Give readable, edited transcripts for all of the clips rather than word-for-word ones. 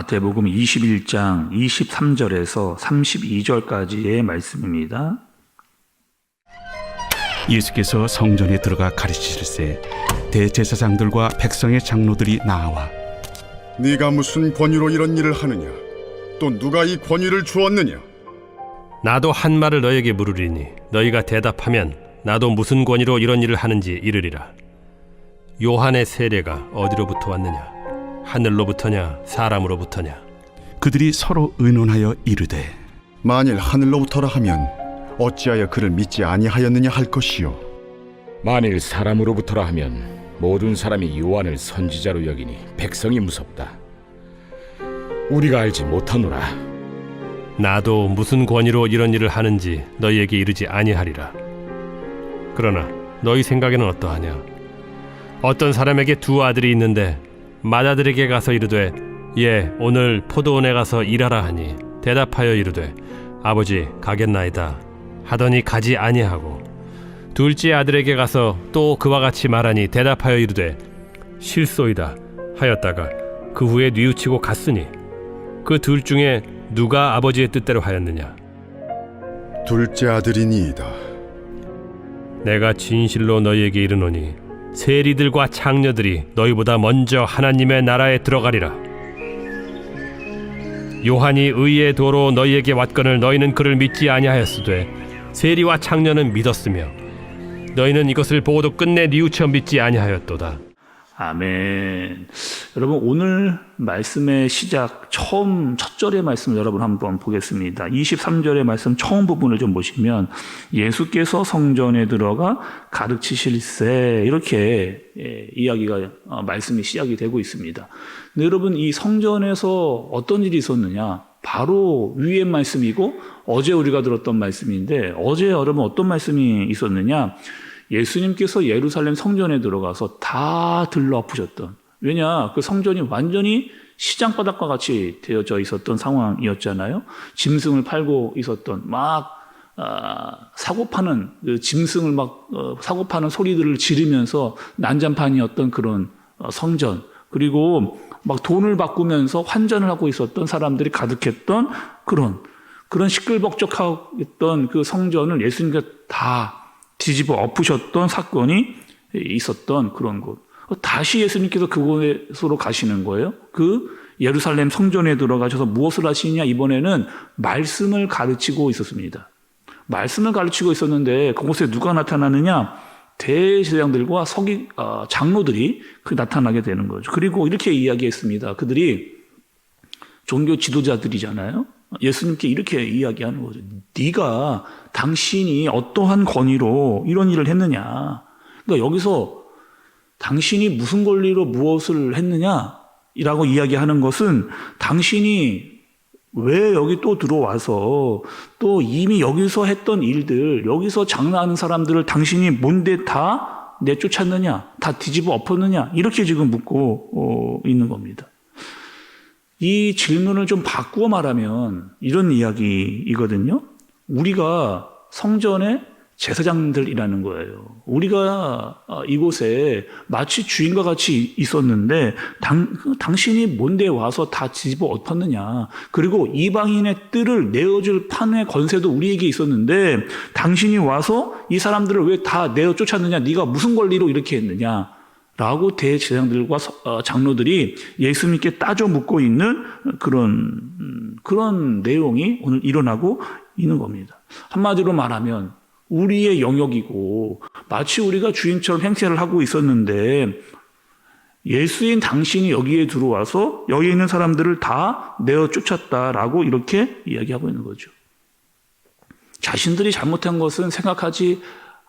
마태복음 21장 23절에서 32절까지의 말씀입니다. 예수께서 성전에 들어가 가르치실세 대제사장들과 백성의 장로들이 나와 네가 무슨 권위로 이런 일을 하느냐? 또 누가 이 권위를 주었느냐? 나도 한 말을 너에게 물으리니 너희가 대답하면 나도 무슨 권위로 이런 일을 하는지 이르리라. 요한의 세례가 어디로부터 왔느냐? 하늘로부터냐 사람으로부터냐? 그들이 서로 의논하여 이르되 만일 하늘로부터라 하면 어찌하여 그를 믿지 아니하였느냐 할 것이요. 만일 사람으로부터라 하면 모든 사람이 요한을 선지자로 여기니 백성이 무섭다. 우리가 알지 못하노라. 나도 무슨 권위로 이런 일을 하는지 너희에게 이르지 아니하리라. 그러나 너희 생각에는 어떠하냐? 어떤 사람에게 두 아들이 있는데 맏아들에게 가서 이르되 예 오늘 포도원에 가서 일하라 하니 대답하여 이르되 아버지 가겠나이다 하더니 가지 아니하고 둘째 아들에게 가서 또 그와 같이 말하니 대답하여 이르되 실소이다 하였다가 그 후에 뉘우치고 갔으니 그 둘 중에 누가 아버지의 뜻대로 하였느냐? 둘째 아들이니이다. 내가 진실로 너희에게 이르노니 세리들과 창녀들이 너희보다 먼저 하나님의 나라에 들어가리라. 요한이 의의 도로 너희에게 왔거늘 너희는 그를 믿지 아니하였으되 세리와 창녀는 믿었으며 너희는 이것을 보고도 끝내 뉘우쳐 믿지 아니하였도다. 아멘. 여러분 오늘 말씀의 시작 첫 절의 말씀 여러분 한번 보겠습니다. 23절의 말씀 처음 부분을 좀 보시면 예수께서 성전에 들어가 가르치실세 이렇게 이야기가 말씀이 시작이 되고 있습니다. 근데 여러분 이 성전에서 어떤 일이 있었느냐? 바로 위의 말씀이고 어제 우리가 들었던 말씀인데 어제 여러분 어떤 말씀이 있었느냐? 예수님께서 예루살렘 성전에 들어가서 다 들러엎으셨던, 왜냐 그 성전이 완전히 시장바닥과 같이 되어져 있었던 상황이었잖아요. 짐승을 팔고 있었던 막 사고 파는 그 짐승을 막 사고 파는 소리들을 지르면서 난장판이었던 그런 성전, 그리고 막 돈을 바꾸면서 환전을 하고 있었던 사람들이 가득했던 그런 시끌벅적했던 그 성전을 예수님께서 다 뒤집어 엎으셨던 사건이 있었던 그런 곳. 다시 예수님께서 그곳으로 가시는 거예요. 그 예루살렘 성전에 들어가셔서 무엇을 하시느냐? 이번에는 말씀을 가르치고 있었습니다. 말씀을 가르치고 있었는데 그곳에 누가 나타나느냐? 대제사장들과 장로들이 나타나게 되는 거죠. 그리고 이렇게 이야기했습니다. 그들이 종교 지도자들이잖아요. 예수님께 이렇게 이야기하는 거죠. 네가 당신이 어떠한 권위로 이런 일을 했느냐. 그러니까 여기서 당신이 무슨 권리로 무엇을 했느냐라고 이야기하는 것은 당신이 왜 여기 또 들어와서 또 이미 여기서 했던 일들, 여기서 장난하는 사람들을 당신이 뭔데 다 내쫓았느냐, 다 뒤집어 엎었느냐 이렇게 지금 묻고 있는 겁니다. 이 질문을 좀 바꾸어 말하면 이런 이야기이거든요. 우리가 성전의 제사장들이라는 거예요. 우리가 이곳에 마치 주인과 같이 있었는데 당신이 뭔데 와서 다 뒤집어 엎었느냐. 그리고 이방인의 뜰을 내어줄 판의 권세도 우리에게 있었는데 당신이 와서 이 사람들을 왜 다 내어 쫓았느냐. 네가 무슨 권리로 이렇게 했느냐. 라고 대제사장들과 장로들이 예수님께 따져 묻고 있는 그런 내용이 오늘 일어나고 있는 겁니다. 한마디로 말하면 우리의 영역이고 마치 우리가 주인처럼 행세를 하고 있었는데 예수인 당신이 여기에 들어와서 여기 있는 사람들을 다 내어 쫓았다라고 이렇게 이야기하고 있는 거죠. 자신들이 잘못한 것은 생각하지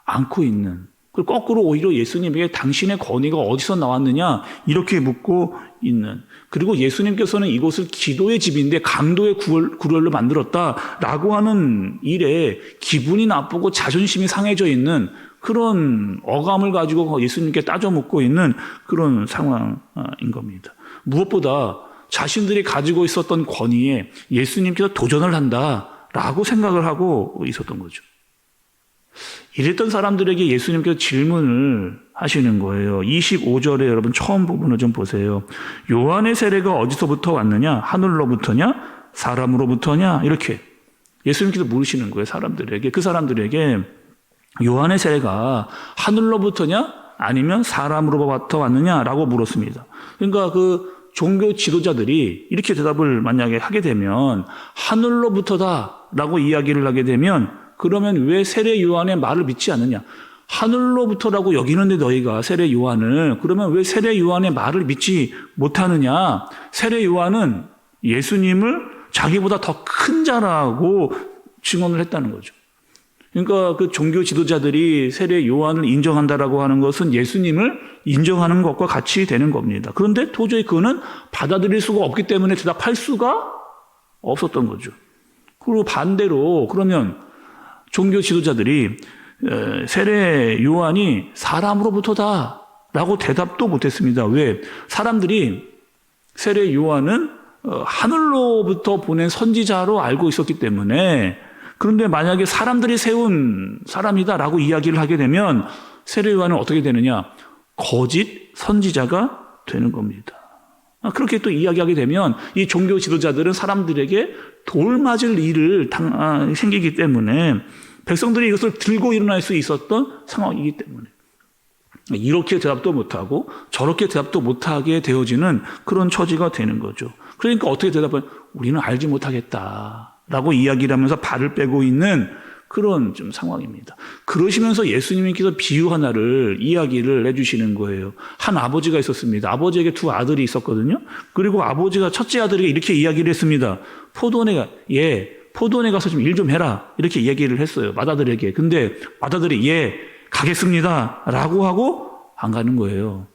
않고 있는, 그리고 거꾸로 오히려 예수님에게 당신의 권위가 어디서 나왔느냐 이렇게 묻고 있는, 그리고 예수님께서는 이곳을 기도의 집인데 강도의 구렬로 만들었다라고 하는 일에 기분이 나쁘고 자존심이 상해져 있는 그런 어감을 가지고 예수님께 따져 묻고 있는 그런 상황인 겁니다. 무엇보다 자신들이 가지고 있었던 권위에 예수님께서 도전을 한다라고 생각을 하고 있었던 거죠. 이랬던 사람들에게 예수님께서 질문을 하시는 거예요. 25절에 여러분 처음 부분을 좀 보세요. 요한의 세례가 어디서부터 왔느냐? 하늘로부터냐? 사람으로부터냐? 이렇게 예수님께서 물으시는 거예요. 사람들에게. 그 사람들에게 요한의 세례가 하늘로부터냐? 아니면 사람으로부터 왔느냐라고 물었습니다. 그러니까 그 종교 지도자들이 이렇게 대답을 만약에 하게 되면 하늘로부터다라고 이야기를 하게 되면 그러면 왜 세례 요한의 말을 믿지 않느냐? 하늘로부터라고 여기는데 너희가 세례 요한을 그러면 왜 세례 요한의 말을 믿지 못하느냐? 세례 요한은 예수님을 자기보다 더 큰 자라고 증언을 했다는 거죠. 그러니까 그 종교 지도자들이 세례 요한을 인정한다라고 하는 것은 예수님을 인정하는 것과 같이 되는 겁니다. 그런데 도저히 그거는 받아들일 수가 없기 때문에 대답할 수가 없었던 거죠. 그리고 반대로 그러면 종교 지도자들이 세례 요한이 사람으로부터다라고 대답도 못했습니다. 왜? 사람들이 세례 요한은 하늘로부터 보낸 선지자로 알고 있었기 때문에 그런데 만약에 사람들이 세운 사람이다라고 이야기를 하게 되면 세례 요한은 어떻게 되느냐? 거짓 선지자가 되는 겁니다. 그렇게 또 이야기하게 되면 이 종교 지도자들은 사람들에게 돌 맞을 일을 생기기 때문에 백성들이 이것을 들고 일어날 수 있었던 상황이기 때문에 이렇게 대답도 못하고 저렇게 대답도 못하게 되어지는 그런 처지가 되는 거죠. 그러니까 어떻게 대답하면 우리는 알지 못하겠다라고 이야기를 하면서 발을 빼고 있는 그런 좀 상황입니다. 그러시면서 예수님께서 비유 하나를 이야기를 해주시는 거예요. 한 아버지가 있었습니다. 아버지에게 두 아들이 있었거든요. 그리고 아버지가 첫째 아들에게 이렇게 이야기를 했습니다. 포도원에 가서 좀 일 좀 해라. 이렇게 얘기를 했어요. 맏아들에게. 근데 맏아들이 가겠습니다. 라고 하고 안 가는 거예요.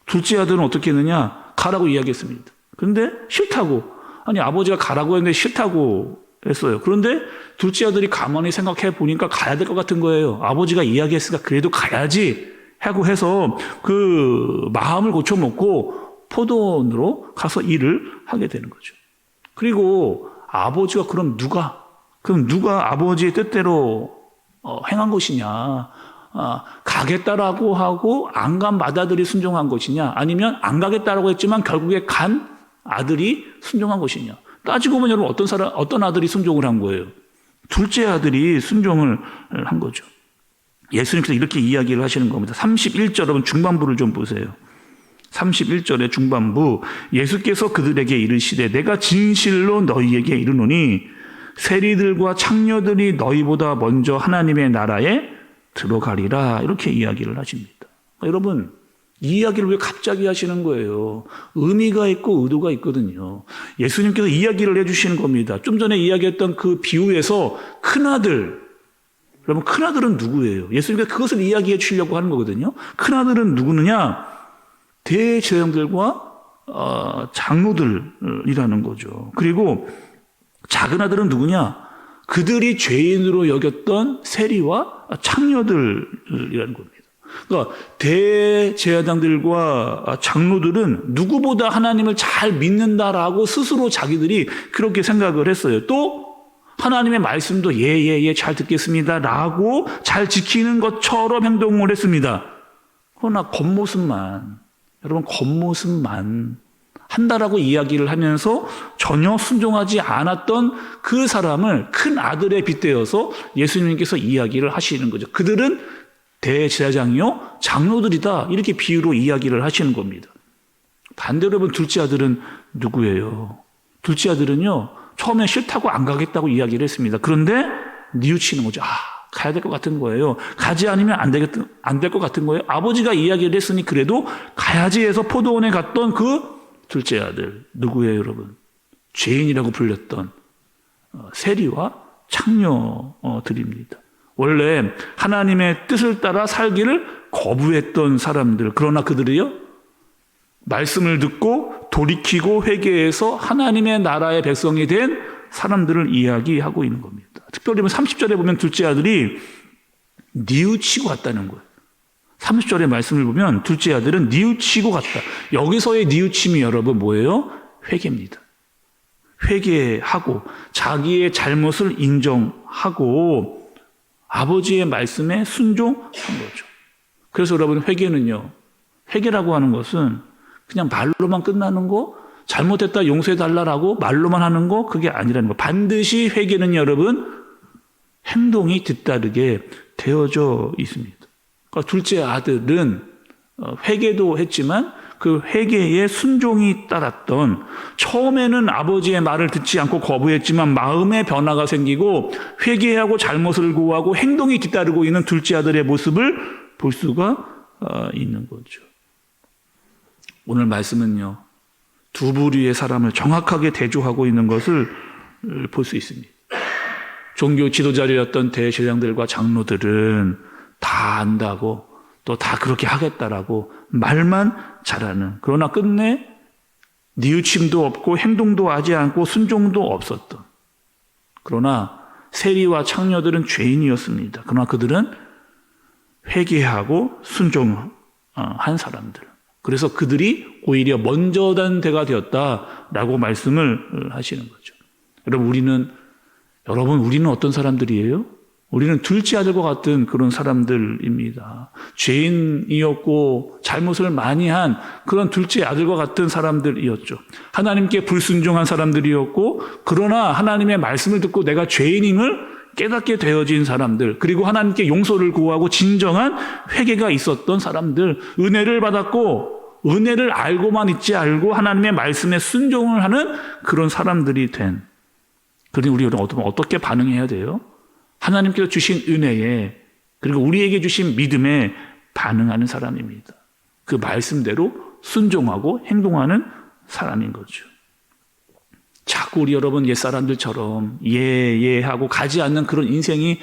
둘째 아들은 어떻게 했느냐? 가라고 이야기했습니다. 근데 싫다고. 아니 아버지가 가라고 했는데 싫다고 했어요. 그런데 둘째 아들이 가만히 생각해 보니까 가야 될 것 같은 거예요. 아버지가 이야기했으니까 그래도 가야지 하고 해서 그 마음을 고쳐먹고 포도원으로 가서 일을 하게 되는 거죠. 그리고 아버지가 그럼 누가 아버지의 뜻대로 행한 것이냐? 가겠다라고 하고 안 간 맏아들이 순종한 것이냐? 아니면 안 가겠다라고 했지만 결국에 간 아들이 순종한 것이냐? 따지고 보면 여러분 어떤 아들이 순종을 한 거예요? 둘째 아들이 순종을 한 거죠. 예수님께서 이렇게 이야기를 하시는 겁니다. 31절 여러분 중반부를 좀 보세요. 31절의 중반부 예수께서 그들에게 이르시되 내가 진실로 너희에게 이르노니 세리들과 창녀들이 너희보다 먼저 하나님의 나라에 들어가리라 이렇게 이야기를 하십니다. 여러분 이 이야기를 왜 갑자기 하시는 거예요? 의미가 있고 의도가 있거든요. 예수님께서 이야기를 해주시는 겁니다. 좀 전에 이야기했던 그 비유에서 큰아들, 여러분 큰아들은 누구예요? 예수님께서 그것을 이야기해 주시려고 하는 거거든요. 큰아들은 누구느냐? 대제사장들과 장로들이라는 거죠. 그리고 작은 아들은 누구냐? 그들이 죄인으로 여겼던 세리와 창녀들이라는 겁니다. 그러니까 대제사장들과 장로들은 누구보다 하나님을 잘 믿는다라고 스스로 자기들이 그렇게 생각을 했어요. 또 하나님의 말씀도 잘 듣겠습니다라고 잘 지키는 것처럼 행동을 했습니다. 그러나 겉모습만 한다라고 이야기를 하면서 전혀 순종하지 않았던 그 사람을 큰 아들에 빗대어서 예수님께서 이야기를 하시는 거죠. 그들은 대제사장이요 장로들이다 이렇게 비유로 이야기를 하시는 겁니다. 반대로 여러분 둘째 아들은 누구예요? 둘째 아들은요 처음에 싫다고 안 가겠다고 이야기를 했습니다. 그런데 뉘우치는 거죠. 가야 될 것 같은 거예요. 가지 않으면 안 될 것 같은 거예요. 아버지가 이야기를 했으니 그래도 가야지 해서 포도원에 갔던 그 둘째 아들 누구예요 여러분? 죄인이라고 불렸던 세리와 창녀들입니다. 원래 하나님의 뜻을 따라 살기를 거부했던 사람들, 그러나 그들이요 말씀을 듣고 돌이키고 회개해서 하나님의 나라의 백성이 된 사람들을 이야기하고 있는 겁니다. 특별히 30절에 보면 둘째 아들이 뉘우치고 갔다는 거예요. 30절의 말씀을 보면 둘째 아들은 뉘우치고 갔다. 여기서의 뉘우침이 여러분 뭐예요? 회개입니다. 회개하고 자기의 잘못을 인정하고 아버지의 말씀에 순종한 거죠. 그래서 여러분 회개는요. 회개라고 하는 것은 그냥 말로만 끝나는 거, 잘못했다 용서해달라고 말로만 하는 거, 그게 아니라는 거. 반드시 회개는 여러분 행동이 뒤따르게 되어져 있습니다. 그러니까 둘째 아들은 회개도 했지만 그 회개에 순종이 따랐던, 처음에는 아버지의 말을 듣지 않고 거부했지만 마음의 변화가 생기고 회개하고 잘못을 고하고 행동이 뒤따르고 있는 둘째 아들의 모습을 볼 수가 있는 거죠. 오늘 말씀은요, 두 부류의 사람을 정확하게 대조하고 있는 것을 볼 수 있습니다. 종교 지도자였던 대제사장들과 장로들은 다 안다고 또 다 그렇게 하겠다라고 말만 잘하는, 그러나 끝내 뉘우침도 없고 행동도 하지 않고 순종도 없었던, 그러나 세리와 창녀들은 죄인이었습니다. 그러나 그들은 회개하고 순종한 사람들. 그래서 그들이 오히려 먼저 단 대가 되었다라고 말씀을 하시는 거죠. 여러분, 우리는 어떤 사람들이에요? 우리는 둘째 아들과 같은 그런 사람들입니다. 죄인이었고 잘못을 많이 한 그런 둘째 아들과 같은 사람들이었죠. 하나님께 불순종한 사람들이었고, 그러나 하나님의 말씀을 듣고 내가 죄인임을 깨닫게 되어진 사람들, 그리고 하나님께 용서를 구하고 진정한 회개가 있었던 사람들, 은혜를 받았고 은혜를 알고만 있지 않고 하나님의 말씀에 순종을 하는 그런 사람들이 된, 그러니 우리는 어떻게 반응해야 돼요? 하나님께서 주신 은혜에, 그리고 우리에게 주신 믿음에 반응하는 사람입니다. 그 말씀대로 순종하고 행동하는 사람인 거죠. 자꾸 우리 여러분 옛사람들처럼 예 하고 가지 않는 그런 인생이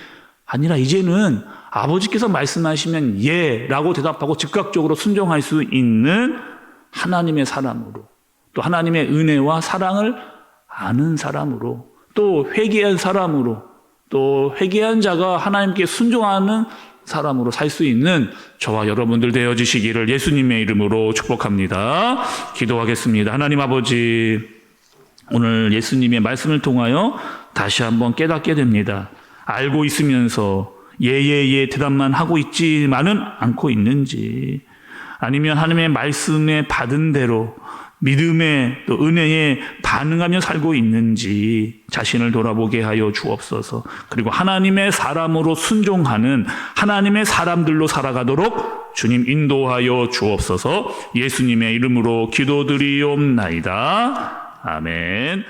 아니라, 이제는 아버지께서 말씀하시면 예라고 대답하고 즉각적으로 순종할 수 있는 하나님의 사람으로, 또 하나님의 은혜와 사랑을 아는 사람으로, 또 회개한 사람으로, 또 회개한 자가 하나님께 순종하는 사람으로 살 수 있는 저와 여러분들 되어지시기를 예수님의 이름으로 축복합니다. 기도하겠습니다. 하나님 아버지, 오늘 예수님의 말씀을 통하여 다시 한번 깨닫게 됩니다. 알고 있으면서 예 대답만 하고 있지만은 않고 있는지, 아니면 하나님의 말씀에 받은 대로 믿음의 또 은혜에 반응하며 살고 있는지 자신을 돌아보게 하여 주옵소서. 그리고 하나님의 사람으로 순종하는 하나님의 사람들로 살아가도록 주님 인도하여 주옵소서. 예수님의 이름으로 기도드리옵나이다. 아멘.